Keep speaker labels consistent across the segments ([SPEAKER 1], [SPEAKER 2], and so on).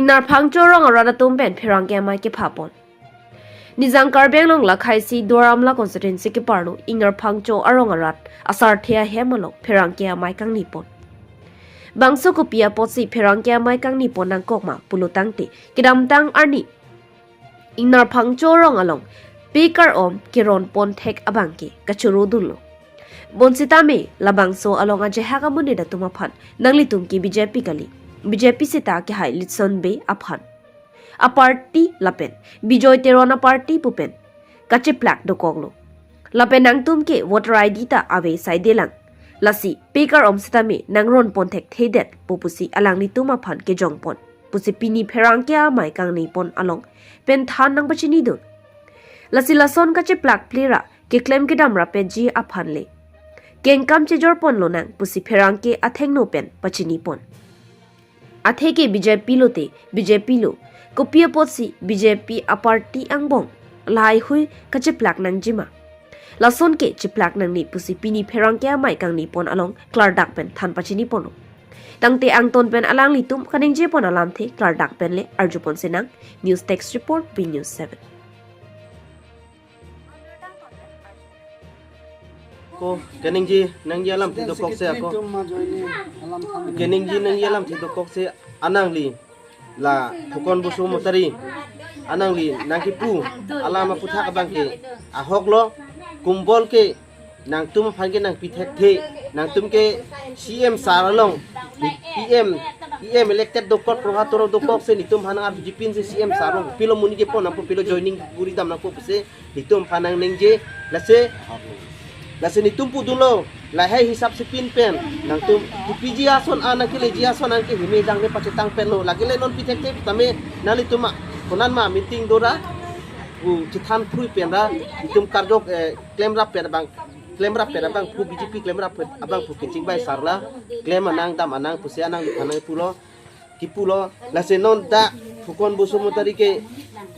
[SPEAKER 1] ingnar phangcho rong arada tumben phirang ke mai ke phapon nizang karbeng long la khaisi doramla constituency ke parnu ingnar phangcho arong arat asar thia hemalo phirang ke mai kang nipon bangso ko pia potsi phirang ke mai kang nipon nang kokma pulutangti kidam tang arni ingnar phangcho rong along pikar om kiron pon thek abangki kachuru dullo bonsita me labangso along aje hagamuni da tumaphan nangli tumki BJP kali BJP sita ke hai litson be aphan a party lapen bijoy terona party pupen kache plak do koglo lapen nang tumke voter ID ta ave saidelang lasi pikar om sita me nangron pon thek thedet pupusi alang ni tumaphan ke jongpon pusi pini pherang ke mai kang ni pon along pen than nang bachini do lasi lason kache plak plera ke claim ke damra pe ji aphan le kengkam che jor pon lo nang pusi pherang ke atheng no pen pachini pon athe ke BJP lote BJP lo kopia potsi BJP a party angbong lai hui kache plak nang jima lason ke chiplak nang ni pusi pini pherang ke mai kang ni pon along klar dak pen than pachini pon tangte ang ton pen alang litum kaning je pon alam the klar dak pen le arjupon senang news text report B News 7
[SPEAKER 2] ko kening ji nang yalam thi dokok se ako kening ji nang yalam thi dokok se anang li la phukon busu motari anang li nang ki pu alama putha abang ke ahok lo kumbol ke nang tum phange nang pithek the nang tum ke CM saralong PM elected dokot prohator dokok se nitum hanang ar jipin se CM sarong pilo muni ke pon ampo pilo joining guri dam nang po se nitum phanang nengje la se nitum pu dulo la hai hisap se pin pen nang tum PG ason ana ke le ji ason an ke hime dang ne pacetang pen lo lagi le non pithek te tame nali tuma konan ma meeting dora u chithan phui pen ra nitum karjok claim rap pen bang pu BJP claim rap abang pu kicing bai sarla claim anang dam anang pusia anang anang pulo kipulo la se non da phukon busumutari ke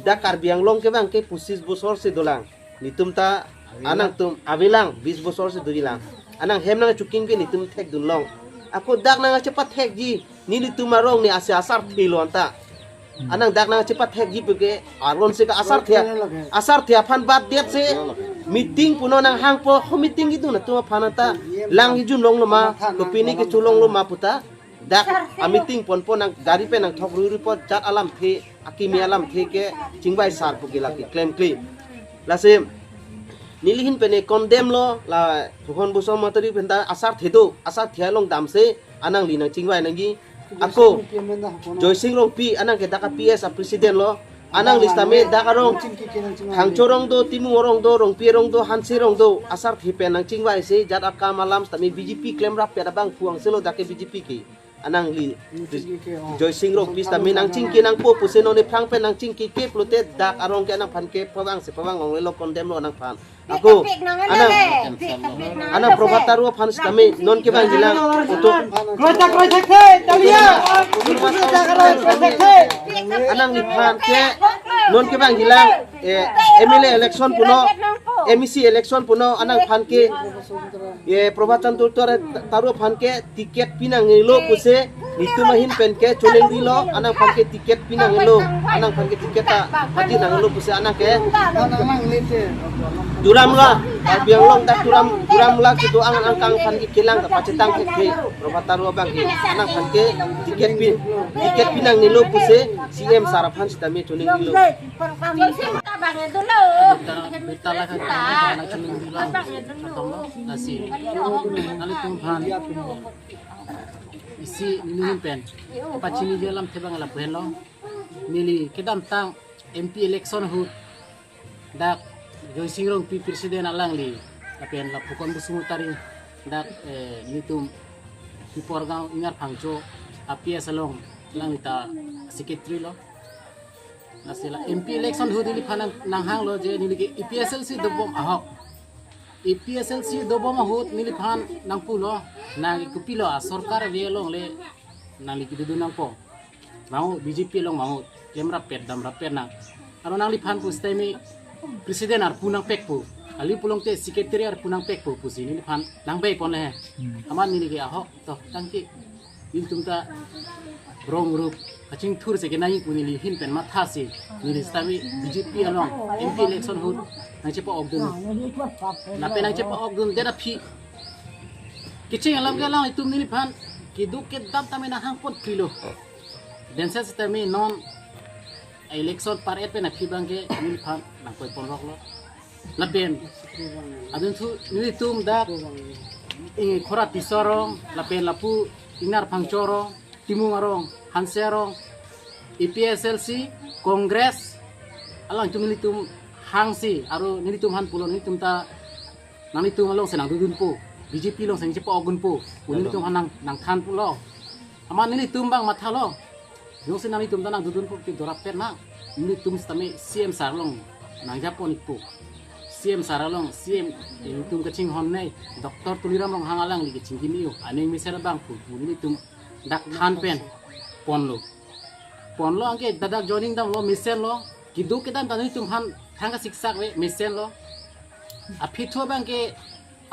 [SPEAKER 2] da karbiang long ke bang ke pusis busor se dolang nitum ta anang tum abilang 20 bosor se dulilang anang hem nang chuking ke nitum thek dulong ako dak nang cepat thek ji ni nitum marong ni ase asar thilo anta anang dak nang cepat thek ji peke aron se ka asar thia phan bat det se meeting puno nang hang po ho meeting gitu na tuma phanata lang hi jun long loma ko pini ke chulong loma puta dak a meeting pon nang gari pe nang thok ru po chat alam the akimi alam the ke chingbai sar pu gila ki claim la se nilihin pene condemn lo la phukon buso matari penta asar thedo asar thialong damse anang li nang chingwai nangi ako joy sing rong pi anang ke daka PS a president lo anang listame daka rong hangchorong do timu rong do rong pi rong do hansi rong do asar thipen nang chingwai se jat aka malam stame BJP claim rap pe bang puang selo dake BJP ki anang li joy sing rong pi stame nang chingki nang po puseno ne phang pe nang chingki ke plote dak arong ke nang phan ke pawang se pawang ong lo condemn lo nang phan aku anak probataro fans kami non ke bang hilang untuk anak ni fan ke non ke bang hilang MLA election puno MEC election puno anak fan ke probatan tutor taruh fan ke tiket pinang lo puse itu mahin pen ke coleng dilo anak fan ke tiket pinang lo anak fan ke tiket ta hati nang lo puse anak ke duram la biang long tak duram la gitu angan angkang fan ki kilang ta pacetang ke robataru bang ki anak fan ke tiket pinang ni lo puse CM saraphan stame chuni lo
[SPEAKER 3] betala ka anak chuni lo atong nasi nali tumphan isi nilihin pen pachini jalam thebang la phelo nili kedam tang MP election hu dak joy singrong pi presiden alang li apen la phukon busumutari dak nitum pi porgaw ingar phangcho apia salong lang ta secretary lo nasila MP election hu dili phanang nanghang lo je nili EPSLC dobom ahok EPSLC dobom ahut nili phan nangpulo nang kupilo sarkar velong le nali kidu nang po mau BJP long mau kemra pet dam rapet nang aro nang li phan pustemi presiden ar punang pekpu ali pulong te secretary ar punang pekpu pusi ni phan nang bei pon le aman ni ge ahok to tangki in tumta rong rup kacing tur se kenai puni li hin pen mathasi ni stami BJP along MP election hut nang cepa ogdun na pen nang cepa ogdun dera phi kicing alam galang itu ni pan kiduk ke dam tame na hang pot kilo den sa tame non election par et pen phi bangke ni pan nang koi pon rok lo la pen adun thu ni tum dak khora tisorong la pen lapu inar phangchorong timung arong hanserong EPSLC Kongres alang itu nilitum hangsi aru nilitum han pulon nilitum ta nanitum along senang dudun po BJP long senang cepa ogun po nilitum han nang than pulo aman nilitum bang mathalo yung senang nilitum ta nang dudun po ti dorap pet na nilitum stame CM sarlong nang japon po CM saralong CM nilitum kacing hon nei doktor tuliram long hangalang li kacing kiniu aning misera bang pu nilitum dak than pen pon lo angke dadak joining dam lo misen lo kidu kedam tanu tum han thanga siksak we misen lo a phitho bang ke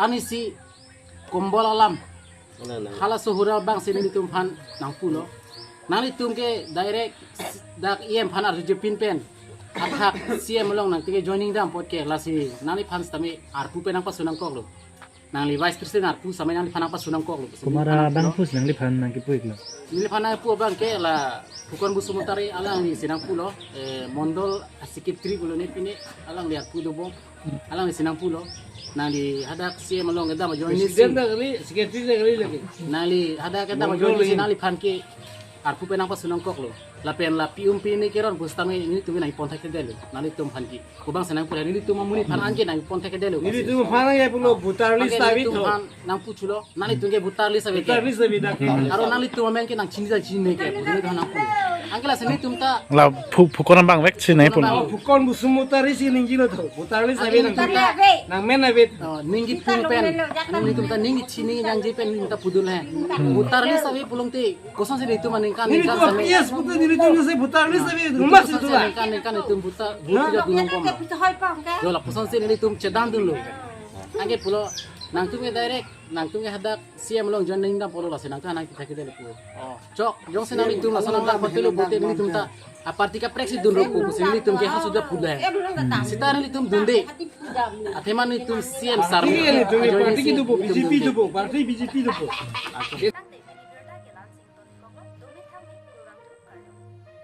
[SPEAKER 3] anisi kombol alam hala suhura bang sini tum han nang pulo nani tum ke direct dak iem phan ar jepin pen athak CM long nang ke joining dam pot ke lasi nani phan stami ar pu penang pasunang kok lo nang li vice president ar pu samai nang phanang pasunang kok lo
[SPEAKER 4] kumara bang pus nang lipan nang kipuik lo
[SPEAKER 3] nili phana pu bang ke la Bukan busu mutari alang ni sinang pulo mondol sekretari pulo ni pini alang lihat pulo bom alang ni sinang pulo nali hadak si malong kita majuan ni sekretari lagi nali hadak kita majuan ni nali pan ke arpu penang pas sunang kok lo lapen la pium pini keron bustami ini tu nai pontak ke delu nali tum pan ki kubang senang pulo nili tum mamuni pan anke nai pontak ke delu
[SPEAKER 2] nili tum pan ya pulo butar list abi
[SPEAKER 3] tu nang puchulo nali tum ke butar list abi aro nali tum mamen ke nang chini ke nili tum nang pulo angkela seni tum ta
[SPEAKER 4] la pukon bang vek chin nei pun
[SPEAKER 2] pukon busum mutari si ningi lo tho butar list abi nang men abi
[SPEAKER 3] ningi pung pen ningi tum ta ningi chini yang ji pen ningi ta pudul hai butar list abi pulung ti koson se itu maning kan
[SPEAKER 2] nili tum yes putu nili tum se butar list abi rumah situ lah
[SPEAKER 3] kan itu butar butar dunong pom yo la koson se nili tum cedan dun lo angke pulo nang tum ke direct nang tum ke hadak siam long jon ning dam polo la senang ta nang kita ke dele pulo cok jong se nang tum la sanam ta patelo bote nili tum ta aparti ka preksi dun ro ko nili tum ke ha sudah pudah sitar nili tum dunde atheman nili tum siam sar
[SPEAKER 2] nili tum parti ki dubo BJP dubo parti BJP dubo